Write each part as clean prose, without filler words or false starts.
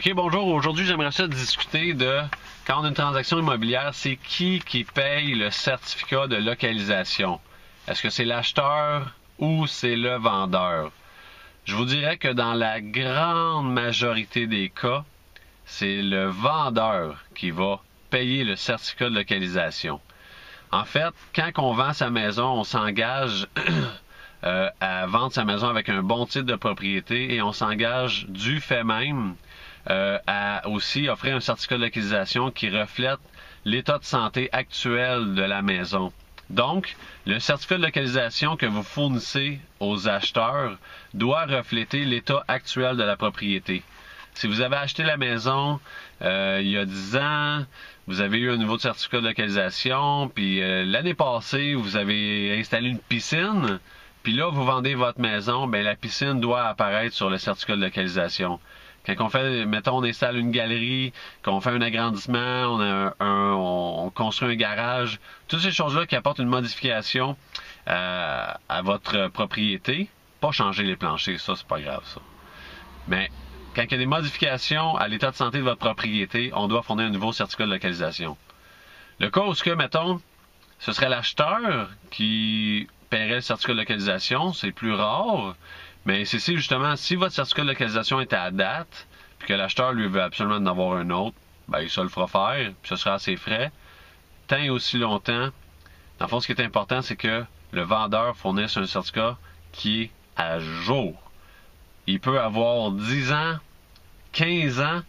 OK, bonjour. Aujourd'hui, j'aimerais ça discuter de, quand on a une transaction immobilière, c'est qui paye le certificat de localisation? Est-ce que c'est l'acheteur ou c'est le vendeur? Je vous dirais que dans la grande majorité des cas, c'est le vendeur qui va payer le certificat de localisation. En fait, quand on vend sa maison, on s'engage à vendre sa maison avec un bon titre de propriété et on s'engage du fait même à aussi offrir un certificat de localisation qui reflète l'état de santé actuel de la maison. Donc, le certificat de localisation que vous fournissez aux acheteurs doit refléter l'état actuel de la propriété. Si vous avez acheté la maison il y a 10 ans, vous avez eu un nouveau certificat de localisation, puis l'année passée, vous avez installé une piscine, puis là, vous vendez votre maison, bien la piscine doit apparaître sur le certificat de localisation. Quand on fait, mettons, on installe une galerie, qu'on fait un agrandissement, on construit un garage, toutes ces choses-là qui apportent une modification à votre propriété, pas changer les planchers, ça, c'est pas grave, ça. Mais quand il y a des modifications à l'état de santé de votre propriété, on doit fournir un nouveau certificat de localisation. Le cas où, mettons, ce serait l'acheteur qui paierait le certificat de localisation, c'est plus rare, mais c'est justement, si votre certificat de localisation est à date, puis que l'acheteur lui veut absolument en avoir un autre, ben il se le fera faire, puis ce sera à ses frais, tant et aussi longtemps. Dans le fond, ce qui est important, c'est que le vendeur fournisse un certificat qui est à jour. Il peut avoir 10 ans, 15 ans,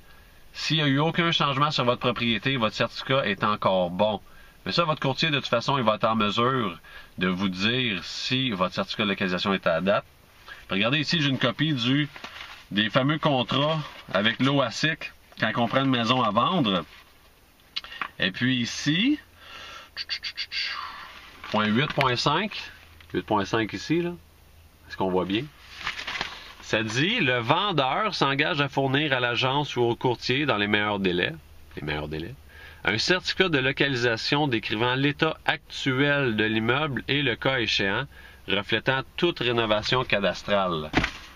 s'il n'y a eu aucun changement sur votre propriété, votre certificat est encore bon. Mais ça, votre courtier, de toute façon, il va être en mesure de vous dire si votre certificat de localisation est à date. Regardez ici, j'ai une copie des fameux contrats avec l'OASIC quand on prend une maison à vendre. Et puis ici, point 8.5, 8.5 ici, là. Est-ce qu'on voit bien? Ça dit, le vendeur s'engage à fournir à l'agence ou au courtier dans les meilleurs délais, un certificat de localisation décrivant l'état actuel de l'immeuble et le cas échéant, reflétant toute rénovation cadastrale.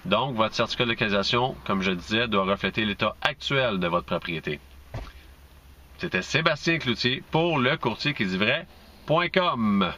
Donc, votre certificat de localisation, comme je disais, doit refléter l'état actuel de votre propriété. C'était Sébastien Cloutier pour le courtier qui dit vrai.com.